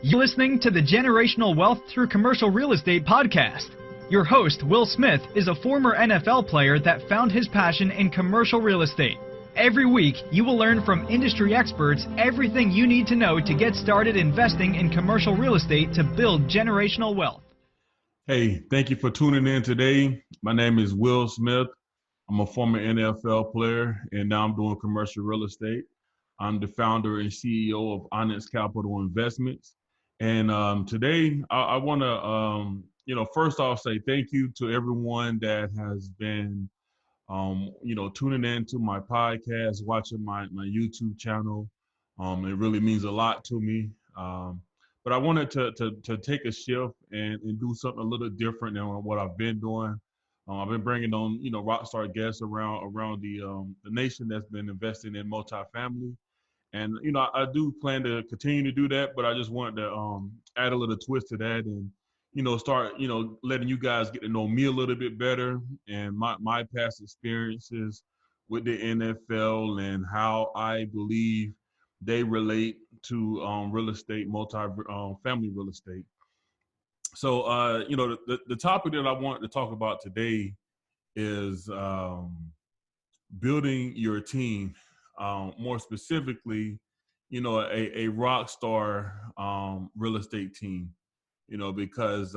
You're listening to the Generational Wealth Through Commercial Real Estate podcast. Your host, Will Smith, is a former NFL player that found his passion in commercial real estate. Every week, you will learn from industry experts everything you need to know to get started investing in commercial real estate to build generational wealth. Hey, thank you for tuning in today. My name is Will Smith. I'm a former NFL player, and now I'm doing commercial real estate. I'm the founder and CEO of Onyx Capital Investments. And today, I want to, first off, say thank you to everyone that has been, tuning in to my podcast, watching my YouTube channel. It really means a lot to me. But I wanted to take a shift and do something a little different than what I've been doing. I've been bringing on, Rockstar guests around the nation that's been investing in multifamily. And, I do plan to continue to do that, but I just wanted to add a little twist to that and, start, letting you guys get to know me a little bit better and my past experiences with the NFL and how I believe they relate to real estate, multi-family real estate. So, the topic that I want to talk about today is building your team. More specifically, a rock star real estate team, because,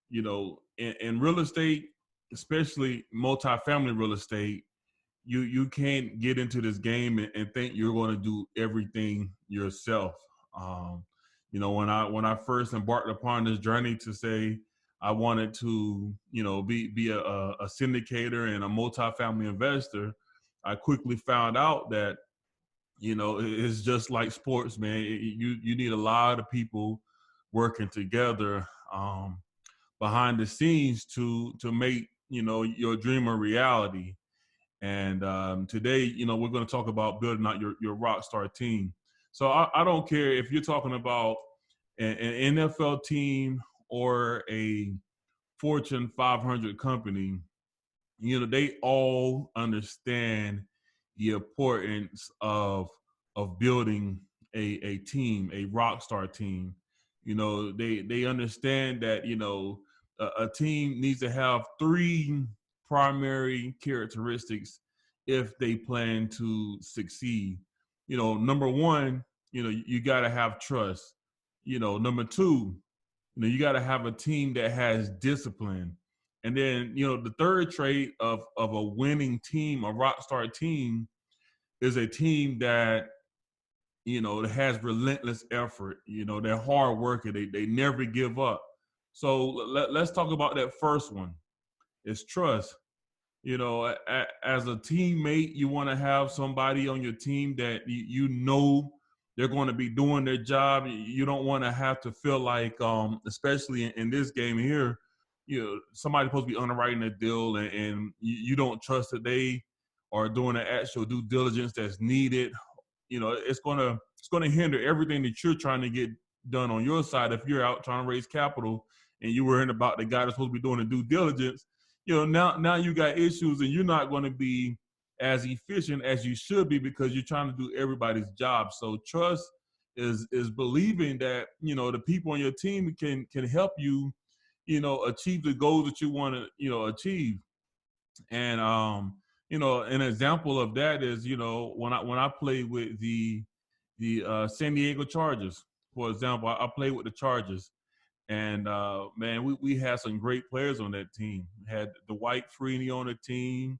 in real estate, especially multifamily real estate, you can't get into this game and think you're going to do everything yourself. When I first embarked upon this journey to say I wanted to, be a syndicator and a multifamily investor, I quickly found out that, it's just like sports, man. You need a lot of people working together behind the scenes to make, your dream a reality. And today, we're going to talk about building out your rock star team. So I don't care if you're talking about an NFL team or a Fortune 500 company. They all understand the importance of building a team, a rock star team. They understand that, a team needs to have three primary characteristics if they plan to succeed. Number one, you got to have trust. Number two, you got to have a team that has discipline. And then, the third trait of a winning team, a rock star team, is a team that, that has relentless effort. They're hard worker. They never give up. So let's talk about that first one. It's trust. As a teammate, you want to have somebody on your team that they're going to be doing their job. You don't want to have to feel like, especially in this game here, somebody's supposed to be underwriting a deal and you don't trust that they are doing the actual due diligence that's needed. It's going to hinder everything that you're trying to get done on your side. If you're out trying to raise capital and you're worrying about the guy that's supposed to be doing the due diligence, now you got issues and you're not going to be as efficient as you should be because you're trying to do everybody's job. So trust is believing that, the people on your team can help you, achieve the goals that you want to, achieve. And, an example of that is, when I played with the San Diego Chargers, for example, I played with the Chargers. And, man, we had some great players on that team. We had Dwight Freeney on the team.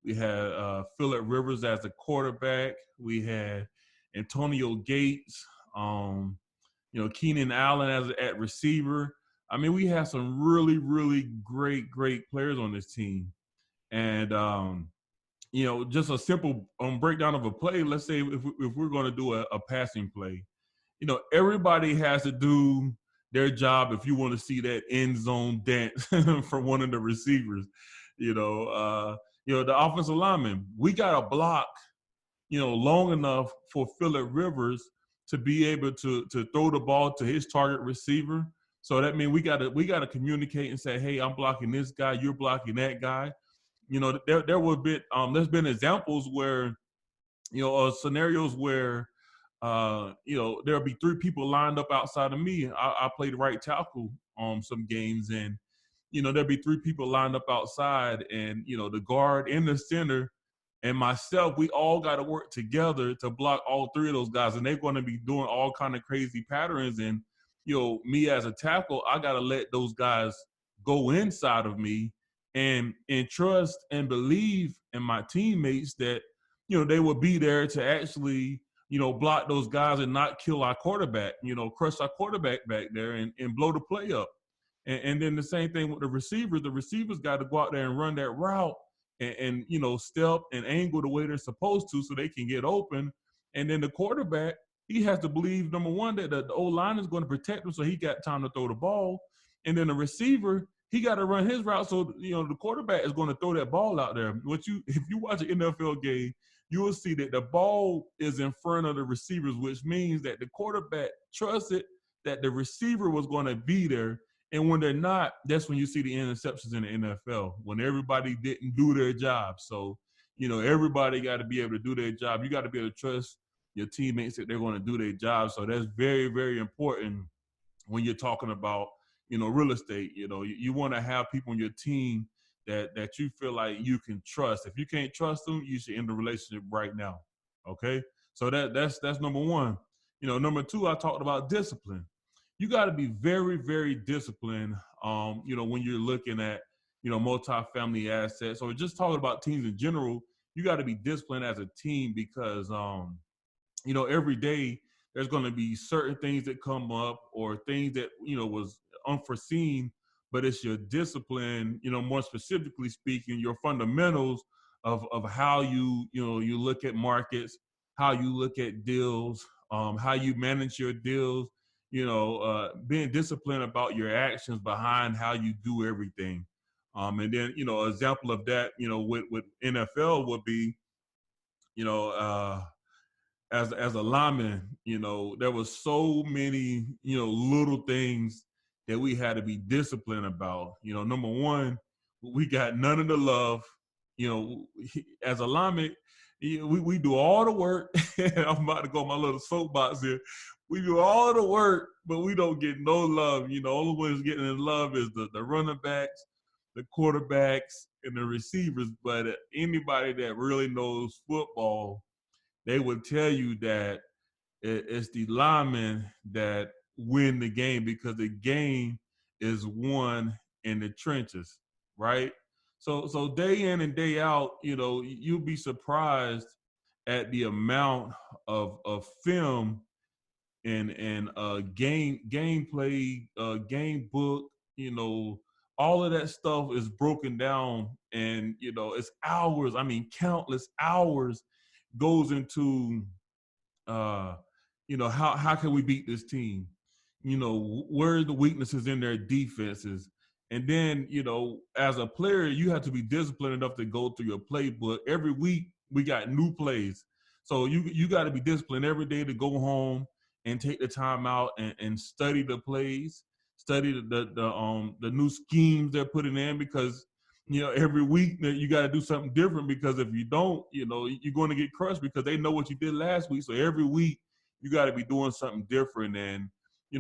We had Phillip Rivers as a quarterback. We had Antonio Gates, Keenan Allen at receiver. I mean, we had some really, really great players on this team. And, just a simple breakdown of a play. Let's say if we're going to do a passing play, everybody has to do their job if you want to see that end zone dance from one of the receivers. The offensive lineman, we got to block, long enough for Phillip Rivers to be able to throw the ball to his target receiver. So that means we got to communicate and say, hey, I'm blocking this guy, you're blocking that guy. There were there's been examples where, scenarios where there'll be 3 people lined up outside of me. I played right tackle some games, and there'll be 3 people lined up outside, and the guard in the center and myself, we all got to work together to block all 3 of those guys, and they're going to be doing all kind of crazy patterns. And me as a tackle, I got to let those guys go inside of me and trust and believe in my teammates that they will be there to actually block those guys and not kill our quarterback, crush our quarterback back there and blow the play up. And then the same thing with the receivers. The receivers got to go out there and run that route and step and angle the way they're supposed to so they can get open. And then the quarterback, he has to believe, number one, that the O-line is going to protect him so he got time to throw the ball. And then the receiver, he got to run his route so, the quarterback is going to throw that ball out there. If you watch an NFL game, you will see that the ball is in front of the receivers, which means that the quarterback trusted that the receiver was going to be there. And when they're not, that's when you see the interceptions in the NFL, when everybody didn't do their job. So, everybody got to be able to do their job. You got to be able to trust your teammates that they're going to do their job. So that's very, very important when you're talking about, real estate. You want to have people on your team that you feel like you can trust. If you can't trust them, you should end the relationship right now. Okay? So that's number one. Number two, I talked about discipline. You got to be very, very disciplined, when you're looking at, multifamily assets, or just talking about teams in general. You got to be disciplined as a team because, every day there's going to be certain things that come up or things that, was unforeseen, but it's your discipline, more specifically speaking, your fundamentals of how you look at markets, how you look at deals, how you manage your deals, being disciplined about your actions behind how you do everything. And then, an example of that, with NFL would be, as a lineman, there was so many, little things that we had to be disciplined about. Number one, we got none of the love. As a lineman, we do all the work. I'm about to go on my little soapbox here. We do all the work, but we don't get no love. Only ones getting in love is the running backs, the quarterbacks, and the receivers. But anybody that really knows football, they would tell you that it's the linemen that win the game because the game is won in the trenches, right? So day in and day out, you'll be surprised at the amount of film and gameplay, game book, all of that stuff is broken down, and it's hours. I mean, countless hours goes into how can we beat this team? Where are the weaknesses in their defenses? And then, as a player, you have to be disciplined enough to go through your playbook. Every week we got new plays. So you got to be disciplined every day to go home and take the time out and study the plays, study the new schemes they're putting in, because every week that you got to do something different, because if you don't, you're going to get crushed because they know what you did last week. So every week you got to be doing something different. And,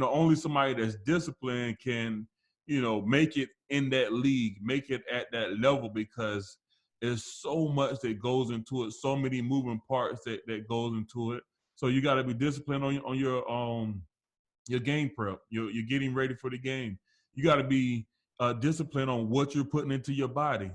only somebody that's disciplined can, make it in that league, make it at that level, because there's so much that goes into it, so many moving parts that goes into it. So you got to be disciplined on your game prep. You're getting ready for the game. You got to be discipline on what you're putting into your body.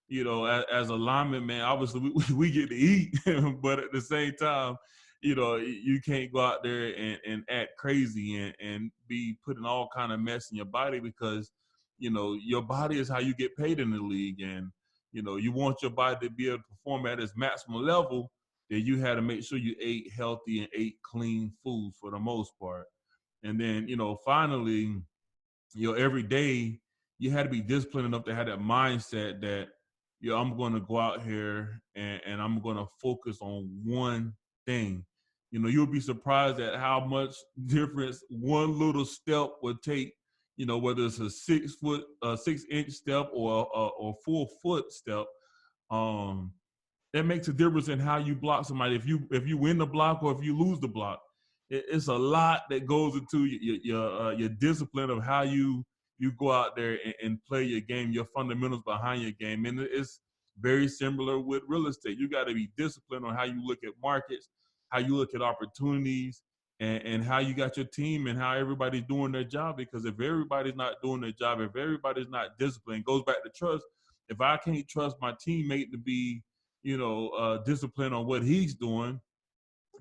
As a lineman, man, obviously we get to eat, but at the same time, you can't go out there and act crazy and be putting all kind of mess in your body, because, your body is how you get paid in the league. And, you want your body to be able to perform at its maximum level, then you had to make sure you ate healthy and ate clean food for the most part. And then, finally, every day you had to be disciplined enough to have that mindset that, I'm going to go out here and I'm going to focus on one thing. You'll be surprised at how much difference one little step would take, whether it's a 6-inch step or a 4-foot step. That makes a difference in how you block somebody. If you win the block or if you lose the block. it's a lot that goes into your discipline of how you go out there and play your game, your fundamentals behind your game. And it's very similar with real estate. You got to be disciplined on how you look at markets, how you look at opportunities, and how you got your team and how everybody's doing their job. Because if everybody's not doing their job, if everybody's not disciplined, it goes back to trust. If I can't trust my teammate to be, disciplined on what he's doing,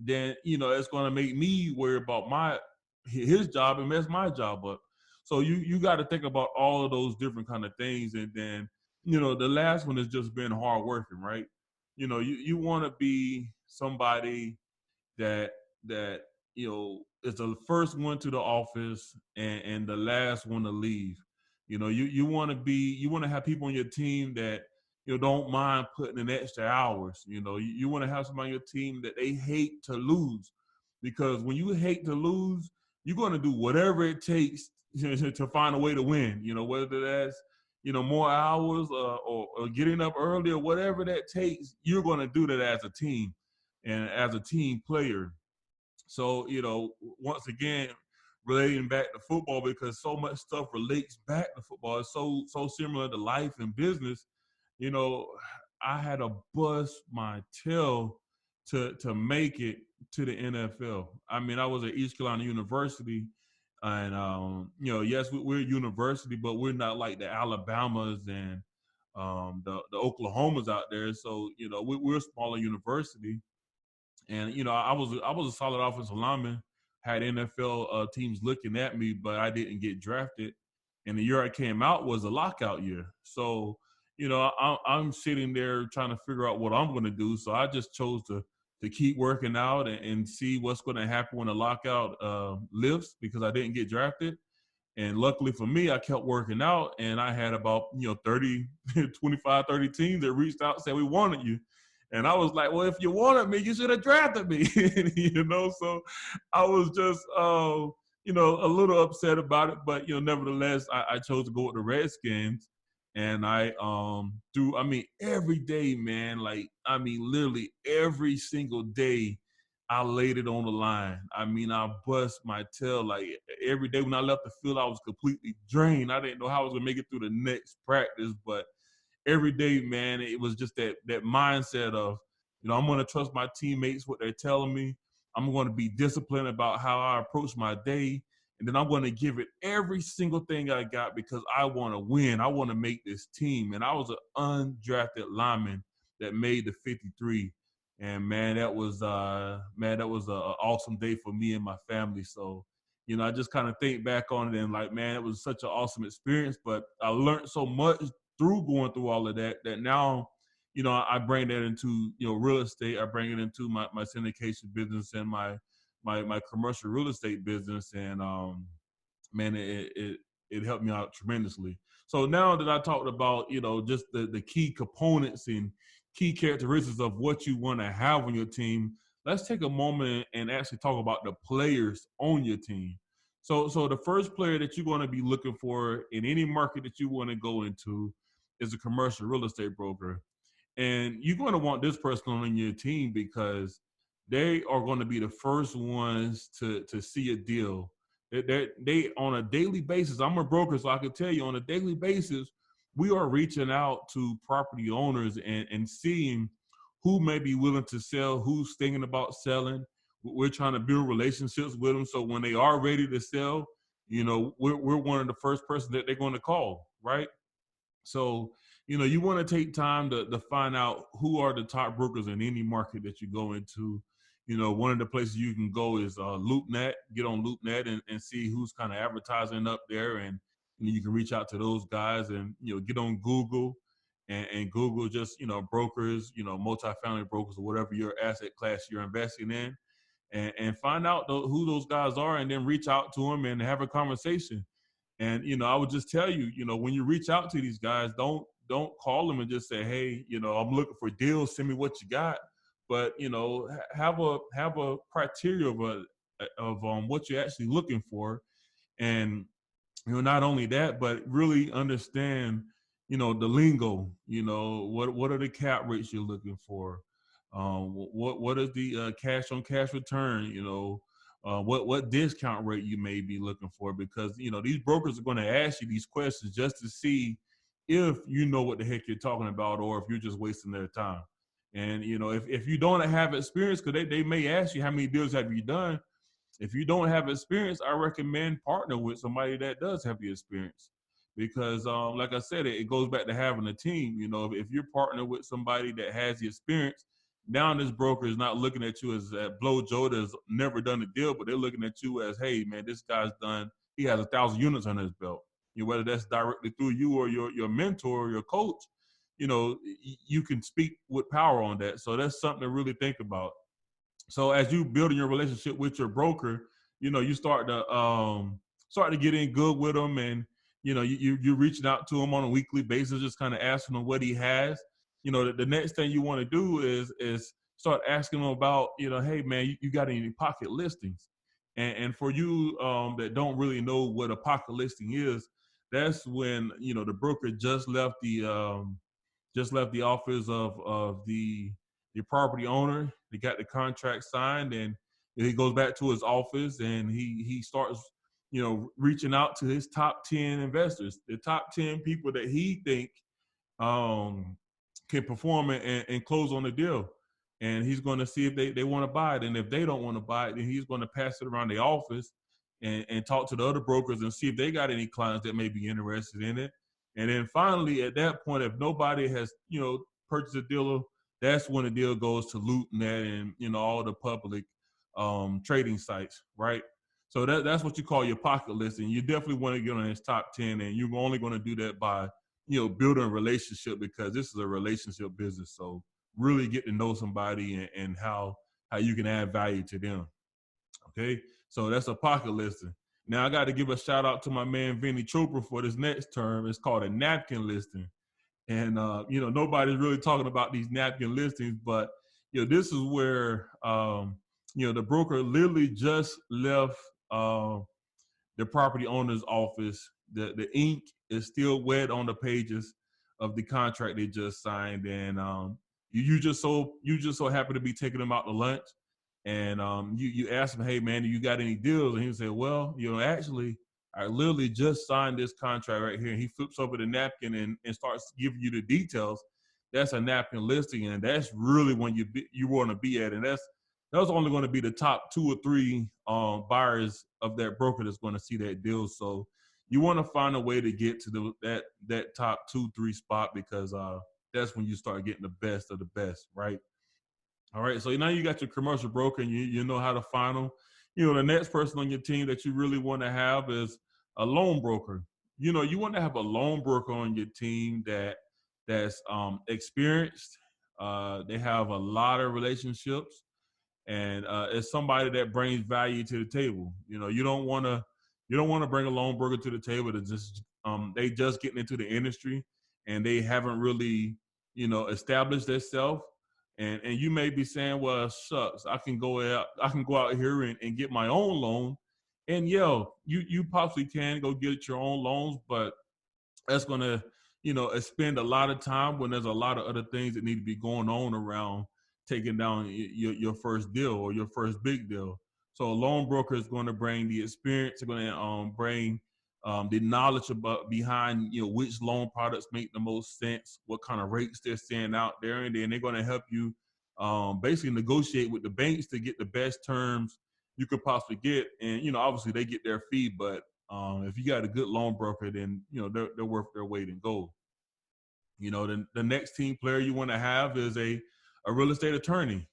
then it's going to make me worry about his job and mess my job up. So you got to think about all of those different kind of things. And then the last one has just been hard working, right? You want to be somebody that is the first one to the office and the last one to leave. You want to have people on your team that don't mind putting in extra hours. You want to have somebody on your team that they hate to lose, because when you hate to lose, you're going to do whatever it takes to find a way to win. Whether that's more hours or getting up early or whatever that takes, you're going to do that as a team and as a team player. So, once again, relating back to football, because so much stuff relates back to football. It's so similar to life and business. I had to bust my tail to make it to the NFL. I mean, I was at East Carolina University, and yes, we're a university, but we're not like the Alabamas and the Oklahomas out there. So we're a smaller university. And I was a solid offensive lineman, had NFL teams looking at me, but I didn't get drafted. And the year I came out was a lockout year. So I'm sitting there trying to figure out what I'm going to do. So I just chose to keep working out and see what's going to happen when the lockout lifts, because I didn't get drafted. And luckily for me, I kept working out, and I had about 30, 25, 30 teams that reached out and said, we wanted you. And I was like, well, if you wanted me, you should have drafted me. So I was just, a little upset about it. But, nevertheless, I chose to go with the Redskins. And I every day, man, literally every single day, I laid it on the line. I bust my tail. Like every day when I left the field, I was completely drained. I didn't know how I was going to make it through the next practice, but every day, man, it was just that mindset of, I'm going to trust my teammates, what they're telling me. I'm going to be disciplined about how I approach my day. And then I'm going to give it every single thing I got, because I want to win. I want to make this team. And I was an undrafted lineman that made the 53. And man, that was an awesome day for me and my family. So, I just kind of think back on it and like, man, it was such an awesome experience. But I learned so much through going through all of that now, I bring that into, real estate. I bring it into my syndication business and my commercial real estate business. And man, it helped me out tremendously. So now that I talked about, just the key components and key characteristics of what you want to have on your team, let's take a moment and actually talk about the players on your team. So the first player that you're going to be looking for in any market that you want to go into is a commercial real estate broker. And you're going to want this person on your team because they are going to be the first ones to see a deal. They on a daily basis, I'm a broker, so I can tell you on a daily basis, we are reaching out to property owners and seeing who may be willing to sell, who's thinking about selling. We're trying to build relationships with them, so when they are ready to sell, we're one of the first person that they're going to call, right? So, you want to take time to find out who are the top brokers in any market that you go into. One of the places you can go is LoopNet. Get on LoopNet and see who's kind of advertising up there, and you can reach out to those guys. And get on Google and Google just brokers, multifamily brokers or whatever your asset class you're investing in, and find out who those guys are, and then reach out to them and have a conversation. And I would just tell you, when you reach out to these guys, don't call them and just say, hey, I'm looking for deals, send me what you got. But have a criteria of what you're actually looking for. And not only that, but really understand the lingo. What are the cap rates you're looking for? What is the cash on cash return? what discount rate you may be looking for, because these brokers are going to ask you these questions just to see if you know what the heck you're talking about, or if you're just wasting their time. And if you don't have experience, because they may ask you how many deals have you done. If you don't have experience, I recommend partner with somebody that does have the experience, because like I said, it goes back to having a team. If you're partnered with somebody that has the experience, now this broker is not looking at you as that Blow Joe that's never done a deal, but they're looking at you as, hey man, this guy's done. He has 1,000 units on his belt. Whether that's directly through you or your mentor or your coach, you can speak with power on that. So that's something to really think about. So as you building your relationship with your broker, you start to get in good with them, and you're reaching out to him on a weekly basis, just kind of asking him what he has. The next thing you want to do is start asking him about, hey man, you got any pocket listings? And for you that don't really know what a pocket listing is, that's when the broker just left the office of the property owner. He got the contract signed, and he goes back to his office, and he starts reaching out to his top 10 investors, the top 10 people that he think can perform and close on the deal. And he's going to see if they want to buy it. And if they don't want to buy it, then he's going to pass it around the office and talk to the other brokers and see if they got any clients that may be interested in it. And then finally, at that point, if nobody has, purchased a deal, that's when the deal goes to LoopNet and, all the public trading sites, right? So that's what you call your pocket listing. You definitely want to get on his top 10, and you're only going to do that by, building a relationship, because this is a relationship business. So really get to know somebody and how you can add value to them. Okay, so that's a pocket listing. Now I got to give a shout out to my man Vinny Chopra for this next term. It's called a napkin listing. And nobody's really talking about these napkin listings, but this is where the broker literally just left the property owner's office. The ink is still wet on the pages of the contract they just signed, and you just so happen to be taking them out to lunch, and you ask him, hey man, do you got any deals? And he said, well, actually, I literally just signed this contract right here. And he flips over the napkin and starts giving you the details. That's a napkin listing, and that's really when you want to be at. And that's only going to be the top 2 or 3 buyers of that broker that's going to see that deal. So you want to find a way to get to that top 2-3 spot, because that's when you start getting the best of the best, right? All right, so now you got your commercial broker, and you know how to find them. The next person on your team that you really want to have is a loan broker. You want to have a loan broker on your team that's experienced. They have a lot of relationships, and it's somebody that brings value to the table. You don't want to bring a loan broker to the table that just they just getting into the industry and they haven't really established themselves. And you may be saying, well, shucks, I can go out here and get my own loan. And you possibly can go get your own loans, but that's going to, spend a lot of time when there's a lot of other things that need to be going on around taking down your first deal or your first big deal. So a loan broker is going to bring the experience, they're going to bring the knowledge about behind, which loan products make the most sense, what kind of rates they're seeing out there. And then they're going to help you basically negotiate with the banks to get the best terms you could possibly get. And, obviously they get their fee, but if you got a good loan broker, then, they're worth their weight in gold. The next team player you want to have is a real estate attorney.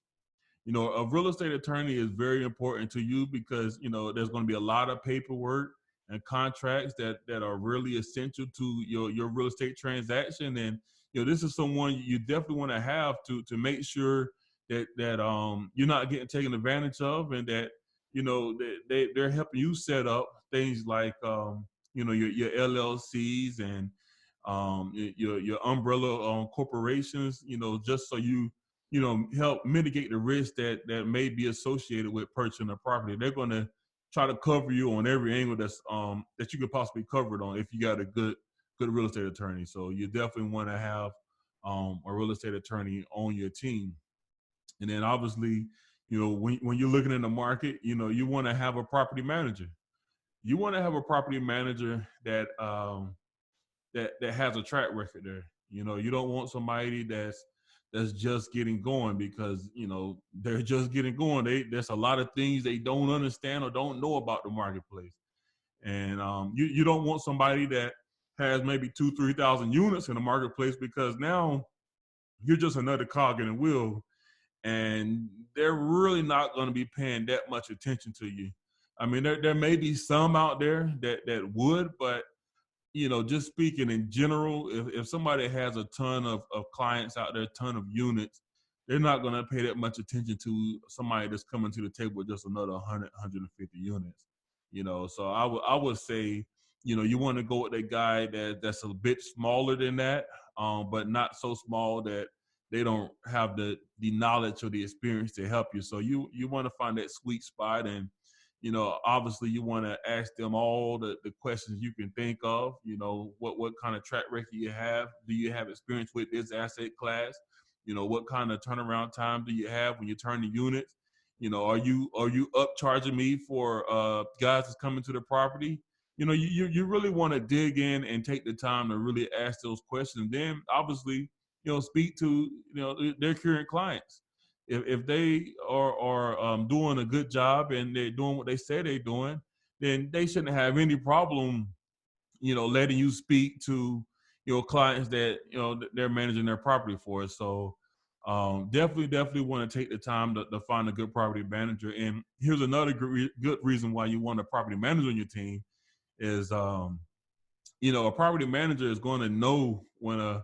A real estate attorney is very important to you because, there's going to be a lot of paperwork and contracts that are really essential to your real estate transaction. And, this is someone you definitely want to have to make sure that you're not getting taken advantage of, and that, they're helping you set up things like, your LLCs and your umbrella corporations, just so you help mitigate the risk that may be associated with purchasing a property. They're going to try to cover you on every angle that you could possibly cover it on if you got a good real estate attorney. So you definitely want to have a real estate attorney on your team. And then obviously, When you're looking in the market, you want to have a property manager. You want to have a property manager that has a track record there. You don't want somebody that's just getting going, because they're just getting going. There's a lot of things they don't understand or don't know about the marketplace. And you don't want somebody that has maybe 2,000-3,000 units in the marketplace, because now you're just another cog in the wheel, and they're really not going to be paying that much attention to you. I mean, there may be some out there that would, but just speaking in general, if somebody has a ton of clients out there, a ton of units, they're not going to pay that much attention to somebody that's coming to the table with just another 100, 150 units. So I would say, you want to go with a guy that's a bit smaller than that, but not so small that they don't have the knowledge or the experience to help you. So you want to find that sweet spot, and obviously you want to ask them all the questions you can think of. What kind of track record you have? Do you have experience with this asset class? What kind of turnaround time do you have when you turn the units? Are you upcharging me for guys that's coming to the property? You really want to dig in and take the time to really ask those questions. Then obviously, speak to their current clients. If they are doing a good job and they're doing what they say they're doing, then they shouldn't have any problem, letting you speak to clients that they're managing their property for. So definitely want to take the time to find a good property manager. And here's another good reason why you want a property manager on your team is a property manager is going to know when a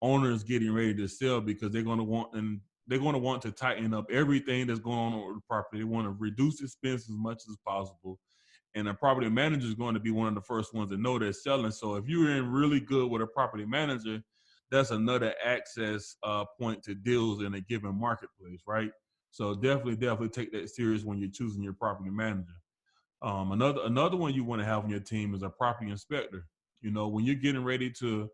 owner is getting ready to sell, because they're going to want to tighten up everything that's going on with the property. They want to reduce expenses as much as possible. And a property manager is going to be one of the first ones to know they're selling. So if you're in really good with a property manager, that's another access point to deals in a given marketplace, right? So definitely take that serious when you're choosing your property manager. Another one you want to have on your team is a property inspector. When you're getting ready to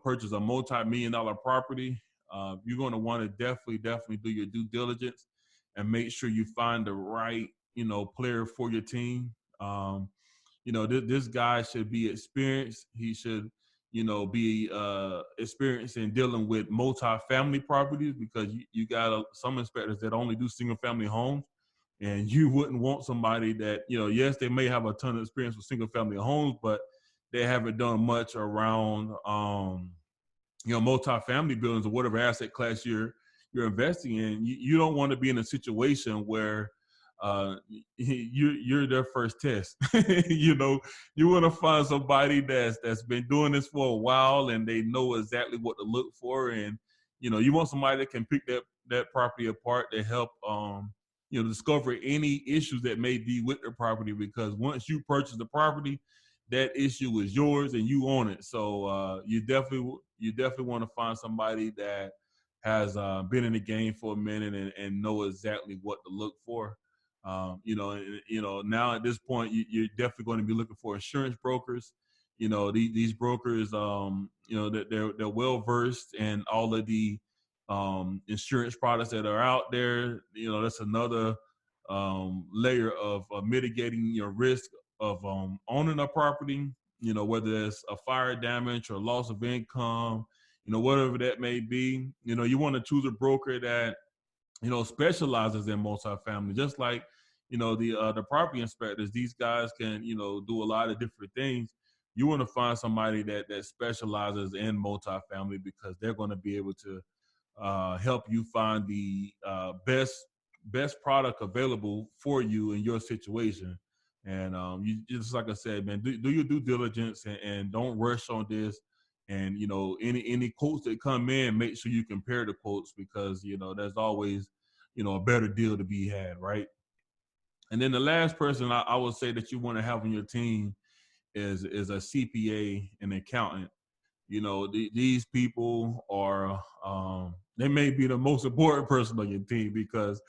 purchase a multi-million-dollar property, you're going to want to definitely do your due diligence and make sure you find the right, player for your team. This guy should be experienced. He should, be experienced in dealing with multi-family properties, because you got some inspectors that only do single-family homes. And you wouldn't want somebody that, yes, they may have a ton of experience with single-family homes, but they haven't done much around, multifamily buildings or whatever asset class you're investing in. You don't want to be in a situation where you're their first test. You want to find somebody that's been doing this for a while and they know exactly what to look for. And you want somebody that can pick that property apart to help discover any issues that may be with the property, because once you purchase the property, that issue is yours and you own it. So you definitely want to find somebody that has been in the game for a minute and know exactly what to look for. Now at this point, you're definitely going to be looking for insurance brokers. These brokers, they're well versed in all of the insurance products that are out there. That's another layer of mitigating your risk of owning a property, whether it's a fire damage or loss of income, whatever that may be. You want to choose a broker that, specializes in multifamily, just like, the property inspectors. These guys can, do a lot of different things. You want to find somebody that specializes in multifamily, because they're going to be able to help you find the best product available for you in your situation. And you just, like I said, man, do your due diligence and don't rush on this. And any quotes that come in, make sure you compare the quotes, because there's always a better deal to be had, right? And then the last person I would say that you want to have on your team is a CPA, an accountant. These people are they may be the most important person on your team, because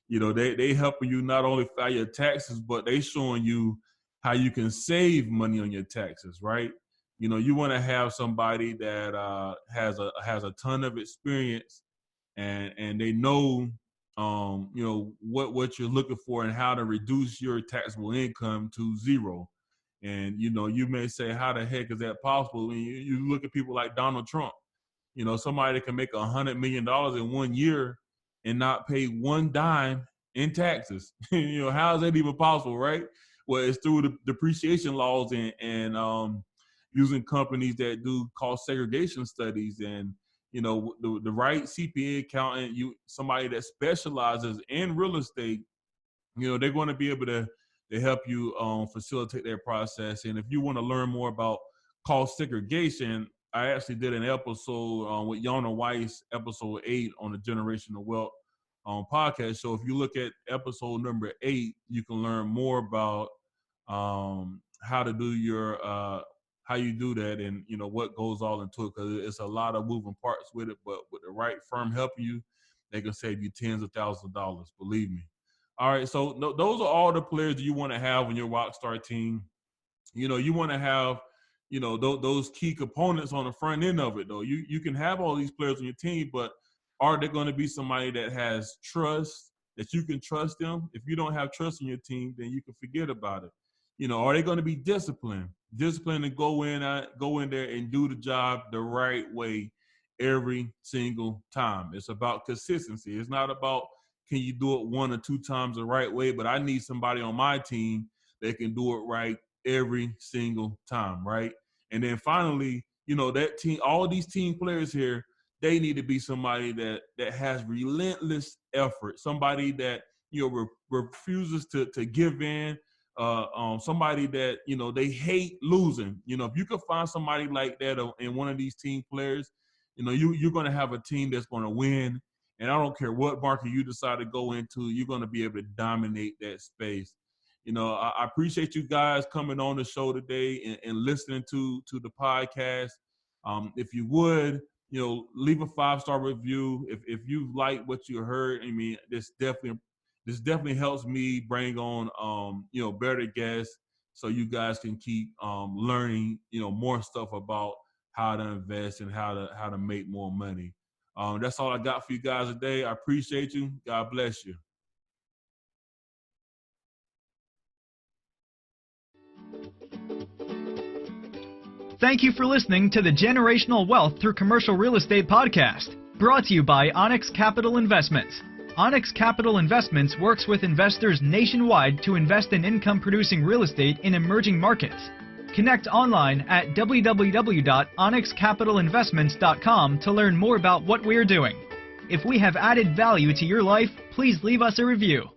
they helping you not only file your taxes, but they showing you how you can save money on your taxes, right? You want to have somebody that has a ton of experience, and they know what you're looking for and how to reduce your taxable income to zero. And, you may say, how the heck is that possible? When you look at people like Donald Trump, somebody that can make $100 million in 1 year and not pay one dime in taxes. How is that even possible, right? Well, it's through the depreciation laws and using companies that do cost segregation studies and, the right CPA accountant, somebody that specializes in real estate, they're going to be able to help you facilitate that process. And if you want to learn more about cost segregation, I actually did an episode with Yona Weiss, episode 8 on the Generational Wealth podcast. So if you look at episode number 8, you can learn more about how to do how you do that and, what goes all into it, because it's a lot of moving parts with it. But with the right firm helping you, they can save you tens of thousands of dollars, believe me. All right, so those are all the players that you want to have on your Rockstar team. You want to have, those key components on the front end of it, though. You can have all these players on your team, but are they going to be somebody that has trust, that you can trust them? If you don't have trust in your team, then you can forget about it. Are they going to be disciplined to go in there and do the job the right way every single time? It's about consistency. It's not about can you do it 1 or 2 times the right way, but I need somebody on my team that can do it right every single time, right? And then finally, that team, all these team players here, they need to be somebody that has relentless effort, somebody that refuses to give in, somebody that they hate losing. If you could find somebody like that in one of these team players, you're going to have a team that's going to win. And I don't care what market you decide to go into, you're going to be able to dominate that space. I appreciate you guys coming on the show today and listening to the podcast. If you would, leave a 5-star review. If you like what you heard, I mean, this definitely helps me bring on, better guests so you guys can keep learning, more stuff about how to invest and how to make more money. That's all I got for you guys today. I appreciate you. God bless you. Thank you for listening to the Generational Wealth Through Commercial Real Estate podcast, brought to you by Onyx Capital Investments. Onyx Capital Investments works with investors nationwide to invest in income-producing real estate in emerging markets. Connect online at www.onyxcapitalinvestments.com to learn more about what we're doing. If we have added value to your life, please leave us a review.